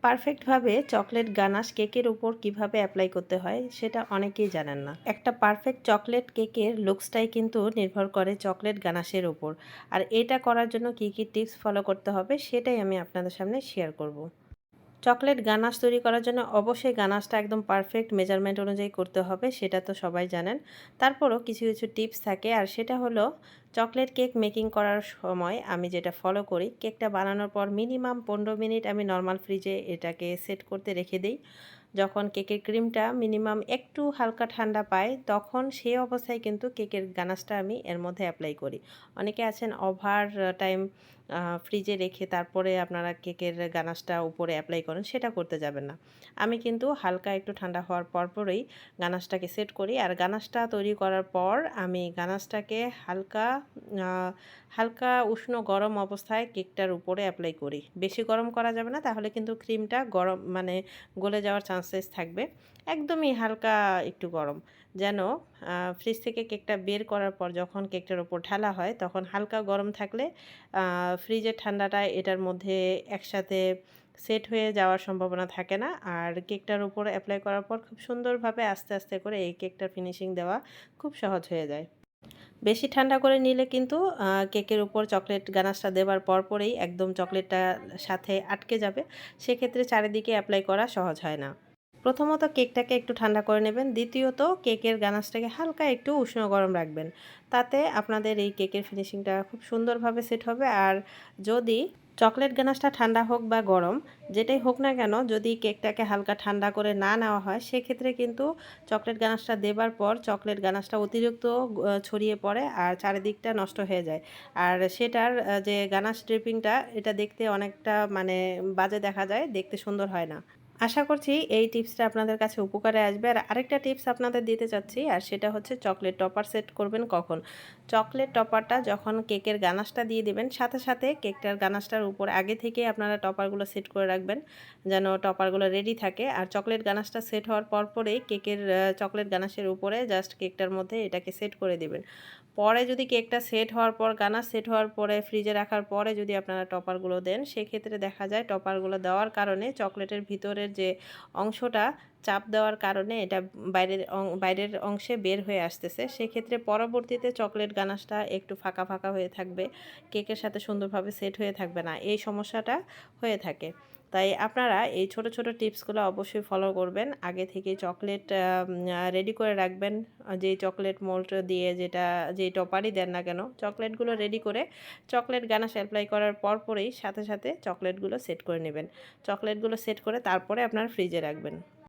পারফেক্টভাবে chocolate ganache কেকের উপর কিভাবে অ্যাপ্লাই করতে হয় সেটা অনেকেই জানেন না। একটা পারফেক্ট চকলেট কেকের লুকসটাই কিন্তু নির্ভর করে চকলেট গানাশের উপর। আর এটা করার জন্য কী কী টিপস ফলো করতে হবে সেটাই আমি আপনাদের সামনে শেয়ার করব। চকলেট গানাশ তৈরি করার জন্য অবশ্যই গানাশটা একদম পারফেক্ট মেজারমেন্ট অনুযায়ী করতে হবে, সেটা তো সবাই জানেন। তারপরও কিছু কিছু টিপস থাকে, আর সেটা হলো চকলেট কেক মেকিং করার সময় আমি যেটা ফলো করি, কেকটা বানানোর পর মিনিমাম 15 মিনিট আমি নর্মাল ফ্রিজে এটাকে সেট করতে রেখে দিই। যখন কেকের ক্রিমটা মিনিমাম একটু হালকা ঠান্ডা পায়, তখন সেই অবস্থায় কিন্তু কেকের গানাশটা আমি এর মধ্যে অ্যাপ্লাই করি। অনেকে আছেন ওভার টাইম ফ্রিজে রেখে তারপরে আপনারা কেকের গানাশটা উপরে অ্যাপ্লাই করেন, সেটা করতে যাবেন না। আমি কিন্তু হালকা একটু ঠান্ডা হওয়ার পরপরই গানাশটাকে সেট করি। আর গানাশটা তৈরি করার পর আমি গানাশটাকে হালকা হালকা উষ্ণ গরম অবস্থায় কেকটার উপরে অ্যাপ্লাই করি। বেশি গরম করা যাবে না, তাহলে কিন্তু ক্রিমটা গরম মানে গলে যাওয়ার চান্সেস থাকবে। একদমই হালকা একটু গরম, যেন ফ্রিজ থেকে কেকটা বের করার পর যখন কেকটার ওপর ঢালা হয় তখন হালকা গরম থাকলে ফ্রিজের ঠান্ডাটা এটার মধ্যে একসাথে সেট হয়ে যাওয়ার সম্ভাবনা থাকে না। আর কেকটার উপর অ্যাপ্লাই করার পর খুব সুন্দরভাবে আস্তে আস্তে করে এই কেকটার ফিনিশিং দেওয়া খুব সহজ হয়ে যায়। বেশি ঠান্ডা করে নিলে কিন্তু কেকের উপর চকলেট গানাশটা দেওয়ার পরপরেই একদম চকলেটটা সাথে আটকে যাবে। সেক্ষেত্রে চারিদিকে অ্যাপ্লাই করা সহজ হয় না। প্রথমত কেকটাকে একটু ঠান্ডা করে নেবেন। দ্বিতীয়ত কেকের গানাশটাকে হালকা একটু উষ্ণ গরম রাখবেন। তাতে আপনাদের এই কেকের ফিনিশিংটা খুব সুন্দরভাবে সেট হবে। আর যদি চকলেট গানাশটা ঠান্ডা হোক বা গরম, যেটাই হোক না কেন, যদি কেকটাকে হালকা ঠান্ডা করে না নেওয়া হয়, সেক্ষেত্রে কিন্তু চকলেট গানাশটা দেবার পর চকলেট গানাশটা অতিরিক্ত ছড়িয়ে পড়ে আর চারিদিকটা নষ্ট হয়ে যায়। আর সেটার যে গানাশ ড্রিপিংটা, এটা দেখতে অনেকটা মানে বাজে দেখা যায়, দেখতে সুন্দর হয় না। আশা করছি এই টিপসটা আপনাদের কাছে উপকারে আসবে। আর আরেকটা টিপস আপনাদের দিতে চাচ্ছি, আর সেটা হচ্ছে চকলেট টপার সেট করবেন কখন। চকলেট টপারটা যখন কেকের গানাশটা দিয়ে দিবেন, সাথে সাথে কেকটার গানাশটার উপর আগে থেকে আপনারা টপারগুলো সেট করে রাখবেন, যেন টপারগুলো রেডি থাকে। আর চকলেট গানাশটা সেট হওয়ার পরেই কেকের চকলেট গানাশের উপরে জাস্ট কেকটার মধ্যে এটাকে সেট করে দিবেন। পরে যদি কেকটা সেট হওয়ার পর, গানাশ সেট হওয়ার পরে, ফ্রিজে রাখার পরে যদি আপনারা টপারগুলো দেন, সেক্ষেত্রে দেখা যায় টপারগুলো দেওয়ার কারণে চকলেটের ভিতরের যে অংশটা চাপ দেওয়ার কারণে এটা বাইরের অংশে বের হয়ে আসতেছে। সেক্ষেত্রে পরবর্তীতে চকলেট গানাশটা একটু ফাঁকা ফাঁকা হয়ে থাকবে, কেকের সাথে সুন্দরভাবে সেট হয়ে থাকবে না, এই সমস্যাটা হয়ে থাকে। তাই আপনারা এই ছোট ছোট টিপসগুলো অবশ্যই ফলো করবেন। আগে থেকে চকলেট রেডি করে রাখবেন। যেই চকলেট মোল্ড দিয়ে যেই টপারই দেন না কেন, চকলেটগুলো রেডি করে চকলেট গানাশ অ্যাপ্লাই করার পরেই সাথে সাথে চকলেটগুলো সেট করে নেবেন। চকলেটগুলো সেট করে তারপরে আপনারা ফ্রিজে রাখবেন।